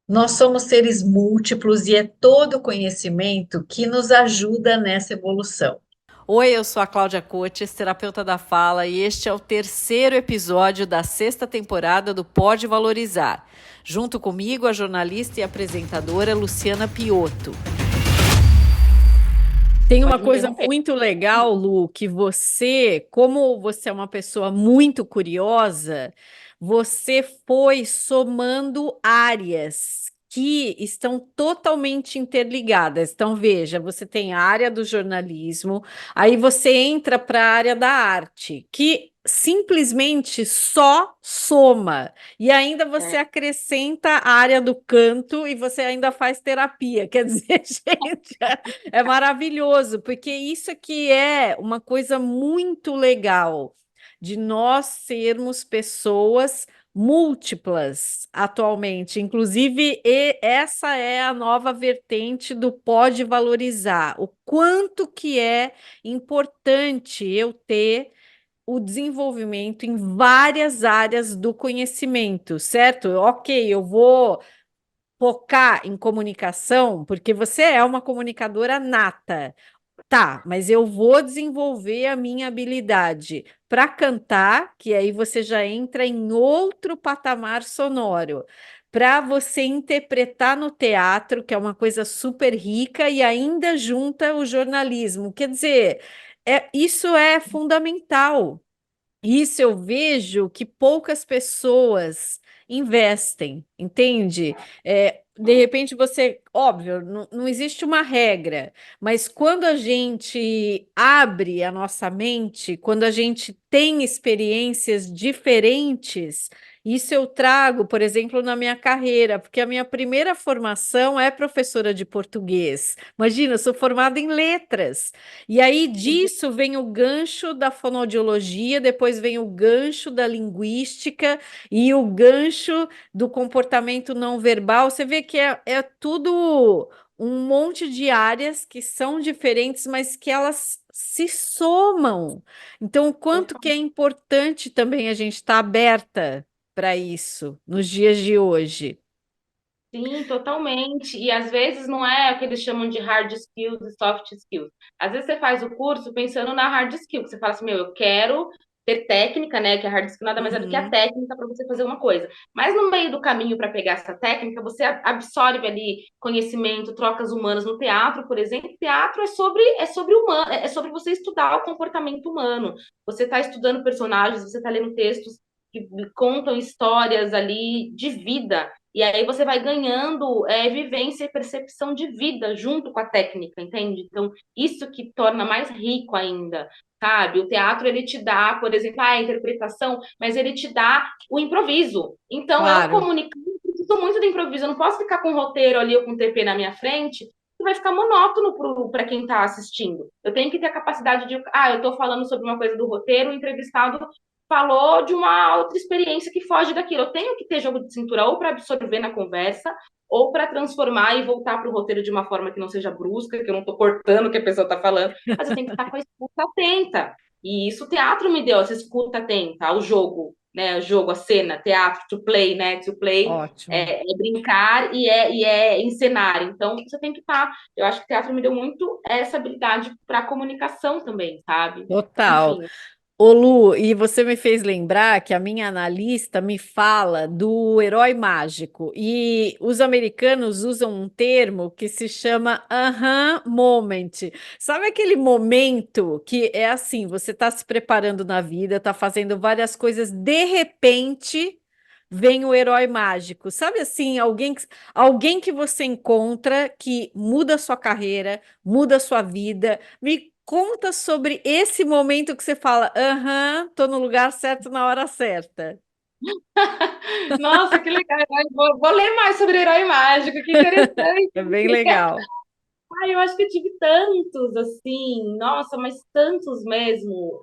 Nós somos seres múltiplos e é todo conhecimento que nos ajuda nessa evolução. Oi, eu sou a Cláudia Cotes, terapeuta da fala, e este é o terceiro episódio da sexta temporada do Pode Valorizar. Junto comigo, a jornalista e apresentadora Luciana Piotto. Tem uma Pode me coisa interromper. muito legal, Lu, que você, como você é uma pessoa muito curiosa, você foi somando áreas que estão totalmente interligadas. Então, veja, você tem a área do jornalismo, aí você entra para a área da arte, que simplesmente só soma. E ainda você É, acrescenta a área do canto e você ainda faz terapia. Quer dizer, gente, é maravilhoso, porque isso aqui é uma coisa muito legal de nós sermos pessoas múltiplas atualmente. Inclusive, essa é a nova vertente do pode valorizar. O quanto que é importante eu ter o desenvolvimento em várias áreas do conhecimento, certo? Ok, eu vou focar em comunicação, porque você é uma comunicadora nata. Tá, mas eu vou desenvolver a minha habilidade para cantar, que aí você já entra em outro patamar sonoro. Para você interpretar no teatro, que é uma coisa super rica, e ainda junta o jornalismo. Quer dizer, isso é fundamental. Isso eu vejo que poucas pessoas investem, entende? De repente você, óbvio, não existe uma regra, mas quando a gente abre a nossa mente, quando a gente tem experiências diferentes, isso eu trago, por exemplo, na minha carreira, porque a minha primeira formação é professora de português. Imagina, eu sou formada em letras. E aí disso vem o gancho da fonoaudiologia, depois vem o gancho da linguística e o gancho do comportamento não verbal. Você vê que é tudo um monte de áreas que são diferentes, mas que elas se somam. Então, o quanto que é importante também a gente estar aberta para isso nos dias de hoje. sim, totalmente. E às vezes não é o que eles chamam de hard skills e soft skills. Às vezes você faz o curso pensando na hard skill, que você fala assim, meu, eu quero ter técnica, né? Que a hard skill nada mais é do que a Uhum. técnica para você fazer uma coisa. Mas no meio do caminho para pegar essa técnica, você absorve ali conhecimento, trocas humanas no teatro, por exemplo. Teatro é sobre humano, é sobre você estudar o comportamento humano. Você está estudando personagens, você está lendo textos que contam histórias ali de vida. E aí você vai ganhando vivência e percepção de vida junto com a técnica, entende? Então, isso que torna mais rico ainda, sabe? O teatro, ele te dá, por exemplo, a interpretação, mas ele te dá o improviso. Então, eu Claro. comunicando, preciso muito do improviso. Eu não posso ficar com o roteiro ali ou com o TP na minha frente, que vai ficar monótono para quem está assistindo. Eu tenho que ter a capacidade de, eu estou falando sobre uma coisa do roteiro, o entrevistado falou de uma outra experiência que foge daquilo. Eu tenho que ter jogo de cintura ou para absorver na conversa, ou para transformar e voltar para o roteiro de uma forma que não seja brusca, que eu não estou cortando o que a pessoa está falando, mas eu tenho que estar com a escuta atenta. E isso o teatro me deu, essa escuta atenta ao jogo, né? O jogo, a cena, teatro, to play, né? To play Ótimo. é brincar e é encenar. Então, você tem que estar. Eu acho que o teatro me deu muito essa habilidade para comunicação também, sabe? Total. Enfim. Ô Lu, e você me fez lembrar que a minha analista me fala do herói mágico. E os americanos usam um termo que se chama aha moment. Sabe aquele momento que é assim, você está se preparando na vida, está fazendo várias coisas, de repente vem o herói mágico. Sabe assim, alguém que você encontra que muda a sua carreira, muda a sua vida. Me conta sobre esse momento que você fala, aham, tô no lugar certo na hora certa. Nossa, que legal. Vou ler mais sobre herói mágico, que interessante. É bem legal. Ai, eu acho que eu tive tantos, assim, nossa, mas tantos mesmo.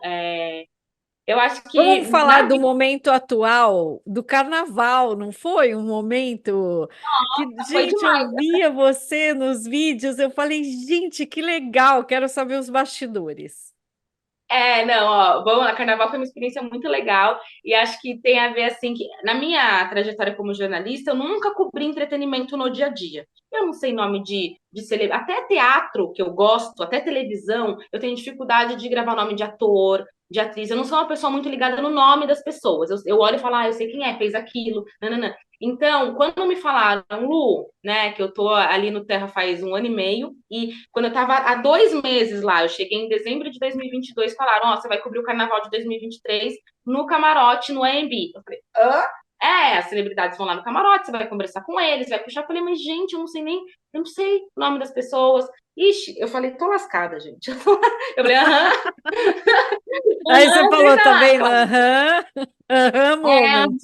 Eu acho Vamos que falar na do vida momento atual, do carnaval, não foi um momento que, foi gente, eu demais. via você nos vídeos, eu falei, gente, que legal, quero saber os bastidores. Não, ó, vamos lá, Carnaval foi uma experiência muito legal e acho que tem a ver, assim, que na minha trajetória como jornalista, eu nunca cobri entretenimento no dia a dia. Eu não sei nome de celebridade, até teatro, que eu gosto, até televisão, eu tenho dificuldade de gravar nome de ator, de atriz. Eu não sou uma pessoa muito ligada no nome das pessoas. Eu olho e falo, eu sei quem é, fez aquilo, nananã. Então, quando me falaram, Lu, né, que eu tô ali no Terra faz 1 ano e meio, e quando eu estava há 2 meses lá, eu cheguei em dezembro de 2022, falaram, ó, você vai cobrir o Carnaval de 2023 no camarote, no AMB. Eu falei, hã? As celebridades vão lá no camarote, você vai conversar com eles, vai puxar. Eu falei, mas gente, eu não sei o nome das pessoas. Ixi, eu falei, tô lascada, gente. Eu falei, aham, Aí você falou, tá verdade. vendo? Aham, aham, É, moment.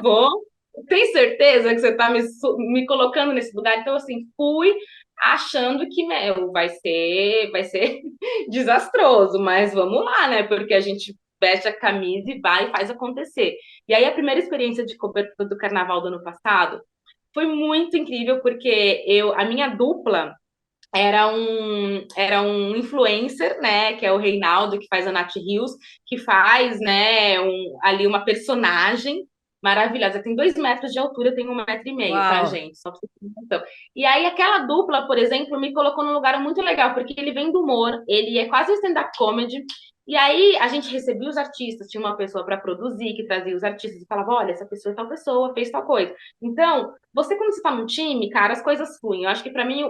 vou. Tem certeza que você está me colocando nesse lugar? Então, assim, fui achando que, vai ser desastroso, mas vamos lá, né? Porque a gente veste a camisa e vai e faz acontecer. E aí, a primeira experiência de cobertura do Carnaval do ano passado foi muito incrível, porque a minha dupla era um influencer, né, que é o Reinaldo, que faz a Nath Rios, que faz, né, ali uma personagem maravilhosa. Tem 2 metros de altura, tem 1,5 metro, tá, Uau. gente? Só pra vocês terem noção. E aí, aquela dupla, por exemplo, me colocou num lugar muito legal, porque ele vem do humor, ele é quase um stand-up comedy, e aí a gente recebia os artistas, tinha uma pessoa para produzir, que trazia os artistas e falava, olha, essa pessoa é tal pessoa, fez tal coisa. Então, você, quando você tá num time, cara, as coisas fluem. Eu acho que para mim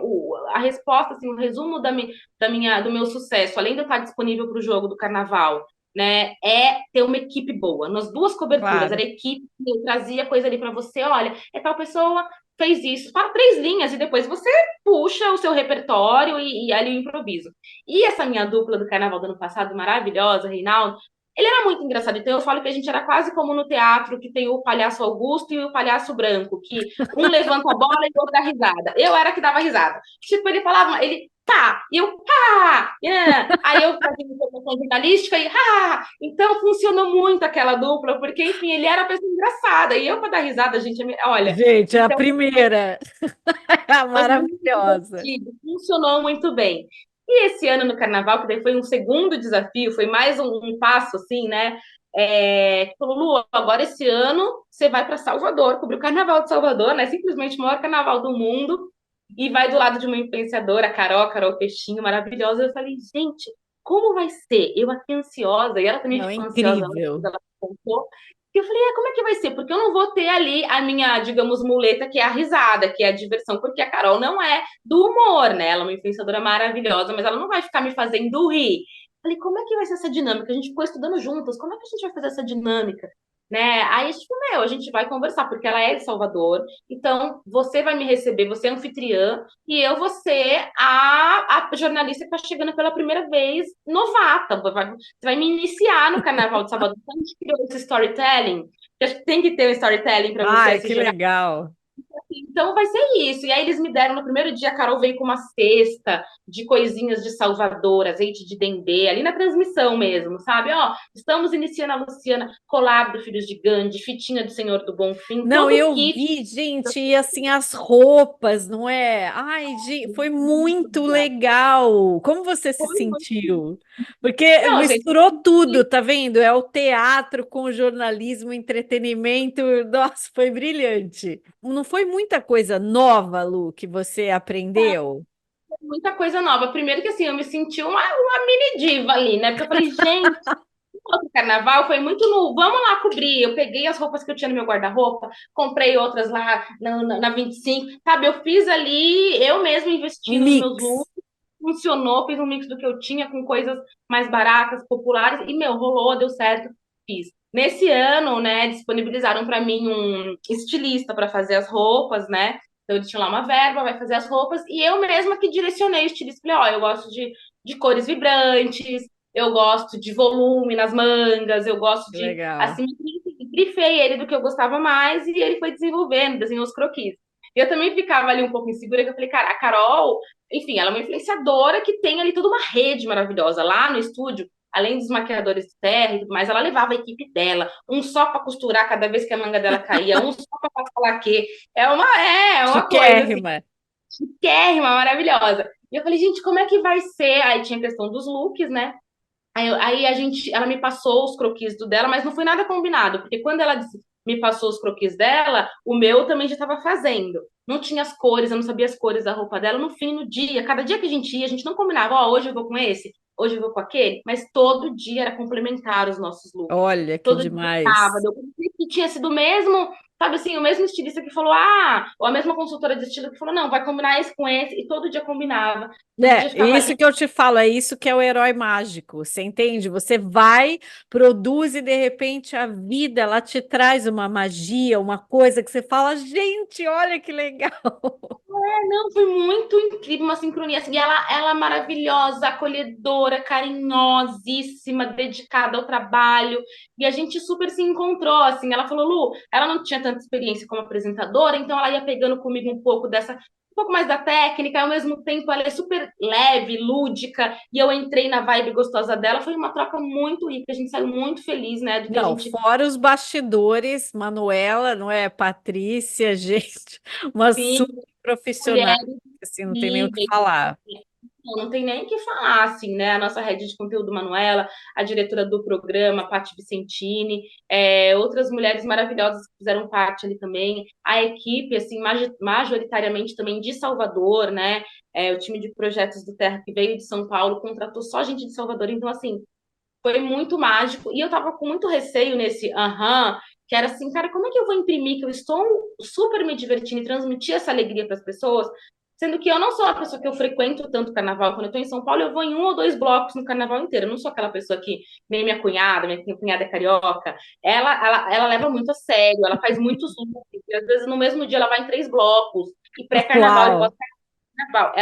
a resposta, assim, o resumo do meu sucesso, além de eu estar disponível para o jogo do Carnaval, né, é ter uma equipe boa. Nas duas coberturas, era Claro. a equipe que eu trazia coisa ali para você, olha, é tal pessoa fez isso, fala 3 linhas e depois você puxa o seu repertório e ali o improviso. E essa minha dupla do Carnaval do ano passado, maravilhosa, Reinaldo, ele era muito engraçado, então eu falo que a gente era quase como no teatro, que tem o palhaço Augusto e o palhaço Branco, que um levanta a bola e o outro dá risada. Eu era que dava risada. Tipo, ele falava, ele pá, e eu pá, yeah. Aí eu fazia informação jornalística e então funcionou muito aquela dupla, porque, enfim, ele era uma pessoa engraçada, e eu para dar risada, gente, olha, Gente, é a então primeira. foi muito Maravilhosa. divertido, funcionou muito bem. E esse ano no Carnaval, que daí foi um segundo desafio, foi mais um passo, assim, né? Falou, Lu, agora esse ano você vai para Salvador, cobrir o Carnaval de Salvador, né? Simplesmente o maior carnaval do mundo, e vai do lado de uma influenciadora, a Carol Peixinho, maravilhosa. Eu falei, gente, como vai ser? Eu aqui ansiosa, e ela também Não, é ficou ansiosa quando incrível. ela contou. E eu falei, como é que vai ser? Porque eu não vou ter ali a minha, digamos, muleta, que é a risada, que é a diversão, porque a Carol não é do humor, né? Ela é uma influenciadora maravilhosa, mas ela não vai ficar me fazendo rir. Falei, como é que vai ser essa dinâmica? A gente ficou estudando juntas, como é que a gente vai fazer essa dinâmica? Né? Aí, tipo, a gente vai conversar, porque ela é de Salvador, então você vai me receber, você é anfitriã, e eu vou ser a jornalista que está chegando pela primeira vez, novata. Você vai me iniciar no Carnaval de Salvador. Então, a gente criou esse storytelling, que acho que tem que ter um storytelling para você Ai, que assistir. legal. Então vai ser isso. E aí eles me deram no primeiro dia, a Carol veio com uma cesta de coisinhas de Salvador, azeite de dendê, ali na transmissão mesmo, sabe? Ó, estamos iniciando a Luciana, colar do Filhos de Gandhi, fitinha do Senhor do Bom Fim, Não, todo o eu kit. vi, gente, e assim, as roupas, não é? Ai, gente, foi muito legal. Como você se Foi muito. sentiu? Porque Não, gente, misturou tudo, tá vendo? É o teatro com o jornalismo, entretenimento. Nossa, foi brilhante. Não foi muita coisa nova, Lu, que você aprendeu? muita coisa nova. Primeiro que assim, eu me senti uma mini diva ali, né? Porque eu falei, gente, o outro carnaval foi muito no vamos lá cobrir. Eu peguei as roupas que eu tinha no meu guarda-roupa, comprei outras lá na 25, sabe? Eu fiz ali, eu mesma investi Um nos meus mix. looks, funcionou, fiz um mix do que eu tinha com coisas mais baratas, populares, e rolou, deu certo, fiz. Nesse ano, né, disponibilizaram para mim um estilista para fazer as roupas, né? Então, eles tinham lá uma verba, vai fazer as roupas, e eu mesma que direcionei o estilista. Falei, ó, eu gosto de cores vibrantes, eu gosto de volume nas mangas, eu gosto de, Legal. assim, grifei ele do que eu gostava mais, e ele foi desenvolvendo, desenhou os croquis. Eu também ficava ali um pouco insegura, que eu falei, cara, a Carol, enfim, ela é uma influenciadora que tem ali toda uma rede maravilhosa. Lá no estúdio, além dos maquiadores de terra e tudo mais, ela levava a equipe dela, um só para costurar cada vez que a manga dela caía, um só para falar que é uma coisa assim, Chiquérrima. chiquérrima, maravilhosa. E eu falei, gente, como é que vai ser? Aí tinha a questão dos looks, né? ela me passou os croquis do dela, mas não foi nada combinado, porque quando me passou os croquis dela, o meu também já estava fazendo. Não tinha as cores, eu não sabia as cores da roupa dela. No fim, no dia, cada dia que a gente ia, a gente não combinava, ó, hoje eu vou com esse, hoje eu vou com aquele, mas todo dia era complementar os nossos looks. Olha que Todo dia tava, demais. deu que tinha sido o mesmo, sabe assim, o mesmo estilista que falou, ou a mesma consultora de estilo que falou, não, vai combinar esse com esse, e todo dia combinava. Todo dia É, ficava isso ali. que eu te falo, é isso que é o herói mágico, você entende? Você vai, produz e de repente a vida ela te traz uma magia, uma coisa que você fala, gente, olha que legal. Não, foi muito incrível, uma sincronia, assim, e ela é maravilhosa, acolhedora, carinhosíssima, dedicada ao trabalho, e a gente super se encontrou, assim, ela falou, Lu, ela não tinha tanta experiência como apresentadora, então ela ia pegando comigo um pouco mais da técnica, e ao mesmo tempo ela é super leve, lúdica, e eu entrei na vibe gostosa dela, foi uma troca muito rica, a gente saiu muito feliz, né, do que a Não, gente fora os bastidores, Manuela, não é? Patrícia, gente, uma viu, super profissional, mulheres assim, não tem nem o que incríveis. falar. Não tem nem o que falar, assim, né? A nossa rede de conteúdo, Manuela, a diretora do programa, Paty Vicentini, outras mulheres maravilhosas que fizeram parte ali também, a equipe, assim, majoritariamente também de Salvador, né? O time de projetos do Terra que veio de São Paulo contratou só gente de Salvador, então, assim, foi muito mágico. E eu tava com muito receio nesse que era assim, cara, como é que eu vou imprimir que eu estou super me divertindo e transmitir essa alegria para as pessoas? Sendo que eu não sou uma pessoa que eu frequento tanto carnaval. Quando eu tô em São Paulo, eu vou em 1 ou 2 blocos no carnaval inteiro. Eu não sou aquela pessoa que, nem minha cunhada é carioca. Ela leva muito a sério, ela faz muitos looks. E às vezes no mesmo dia ela vai em 3 blocos. E pré-carnaval e Uau! pós-carnaval.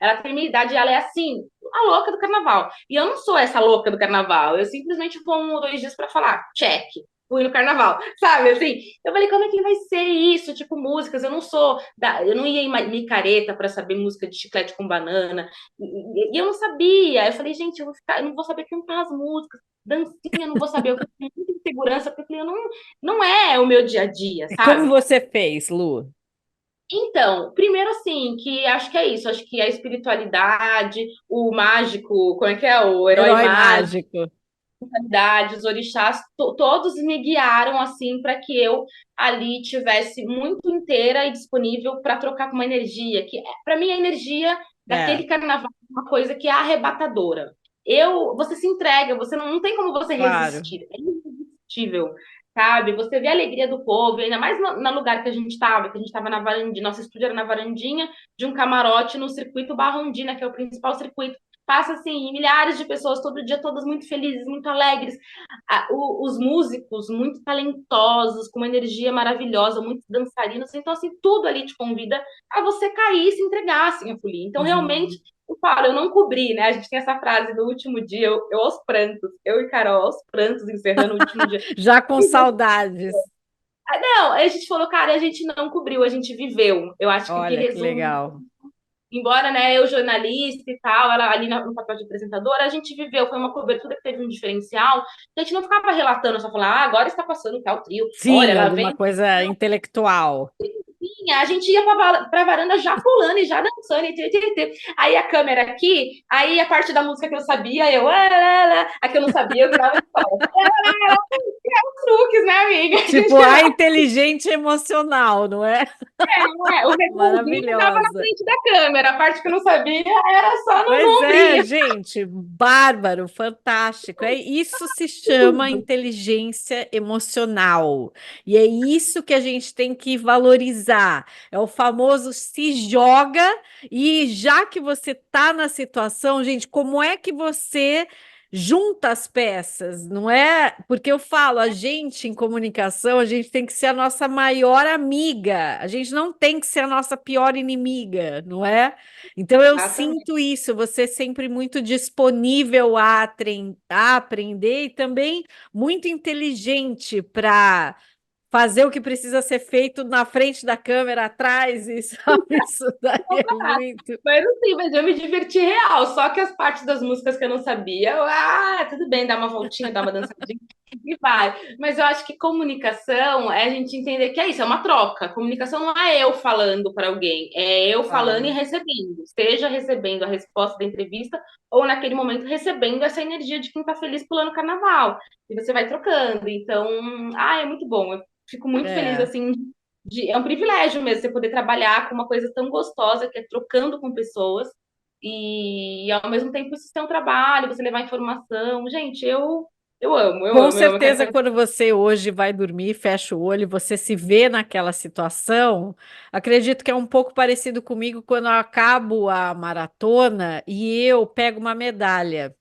Ela tem minha idade, ela é assim, a louca do carnaval. E eu não sou essa louca do carnaval. Eu simplesmente vou 1 ou 2 dias para falar, check. Fui no carnaval, sabe? Assim, eu falei, como é que vai ser isso? Tipo, músicas, eu não ia em micareta para saber música de chiclete com banana, e eu não sabia. Eu falei, gente, eu não vou saber cantar as músicas, dancinha, eu não vou saber. Eu fiquei com muita insegurança, porque eu falei, não é o meu dia a dia, E como sabe? você fez, Lu? Então, primeiro assim, que acho que é isso, acho que a espiritualidade, o mágico, como é que é? O herói Herói mágico, mágico. os orixás, todos me guiaram assim para que eu ali tivesse muito inteira e disponível para trocar com uma energia, que para mim a energia É, daquele carnaval é uma coisa que é arrebatadora. Você se entrega, você não tem como você claro. resistir, é irresistível. Sabe, você vê a alegria do povo, ainda mais no lugar que a gente estava na varandinha, nosso estúdio era na varandinha de um camarote no circuito Barra Andina, que é o principal circuito. Passa assim, milhares de pessoas todo dia, todas muito felizes, muito alegres. Os músicos muito talentosos, com uma energia maravilhosa, muito dançarinos. Então, assim, tudo ali te convida a você cair e se entregar, assim, a folia. Então, realmente, Uhum. eu falo, eu não cobri, né? A gente tem essa frase do último dia, eu aos prantos, eu e Carol aos prantos, encerrando o último dia. Já com saudades. Não, a gente falou, cara, a gente não cobriu, a gente viveu. Eu acho que o que Olha que resume, legal. embora, né, eu jornalista e tal, ela ali no papel de apresentadora, a gente viveu, foi uma cobertura que teve um diferencial, a gente não ficava relatando, só falando, agora está passando tal trio, olha, Sim, lá alguma vem. coisa intelectual. A gente ia pra varanda já pulando e já dançando, aí a câmera aqui, aí a parte da música que eu sabia, a que eu não sabia, eu virava de fora. Truques, né, amiga? A gente Tipo, a inteligente emocional, não é? O refrãozinho ficava na Maravilhosa. frente da câmera, a parte que eu não sabia era só no Pois é, ombrinho. gente, bárbaro, fantástico. Isso se chama inteligência emocional. E é isso que a gente tem que valorizar. É o famoso se joga e já que você está na situação, gente, como é que você junta as peças, não é? Porque eu falo, a gente em comunicação, a gente tem que ser a nossa maior amiga. A gente não tem que ser a nossa pior inimiga, não é? Então, eu Exatamente. sinto isso, você sempre muito disponível a aprender e também muito inteligente para fazer o que precisa ser feito na frente da câmera, atrás, e sabe? Isso daí é muito. Mas eu me diverti real. Só que as partes das músicas que eu não sabia, tudo bem, dar uma voltinha, dar uma dançadinha. E vai. Mas eu acho que comunicação é a gente entender que é isso, é uma troca. Comunicação não é eu falando para alguém, é eu falando e Claro. recebendo. Seja recebendo a resposta da entrevista ou naquele momento recebendo essa energia de quem está feliz pulando carnaval. E você vai trocando. Então, é muito bom. Eu fico muito feliz, É. assim, é um privilégio mesmo você poder trabalhar com uma coisa tão gostosa que é trocando com pessoas. E ao mesmo tempo isso é um trabalho, você levar informação. Gente, eu amo, eu Com amo, eu amo. Eu quero certeza, fazer. quando você hoje vai dormir, fecha o olho, e você se vê naquela situação. Acredito que é um pouco parecido comigo quando eu acabo a maratona e eu pego uma medalha.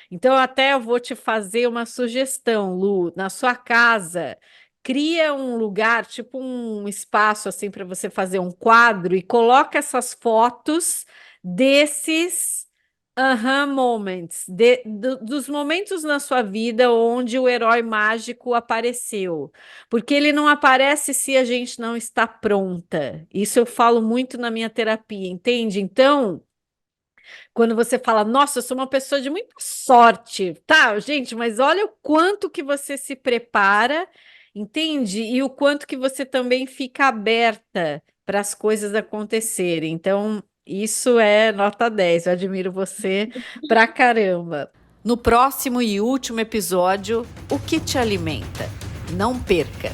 Então, até eu vou te fazer uma sugestão, Lu, na sua casa. Cria um lugar, tipo um espaço assim para você fazer um quadro e coloca essas fotos desses moments, dos momentos na sua vida onde o herói mágico apareceu. Porque ele não aparece se a gente não está pronta. Isso eu falo muito na minha terapia, entende? Então. Quando você fala, nossa, eu sou uma pessoa de muita sorte, tá, gente, mas olha o quanto que você se prepara, entende? E o quanto que você também fica aberta para as coisas acontecerem. Então, isso é nota 10. Eu admiro você pra caramba. No próximo e último episódio, o que te alimenta? Não perca!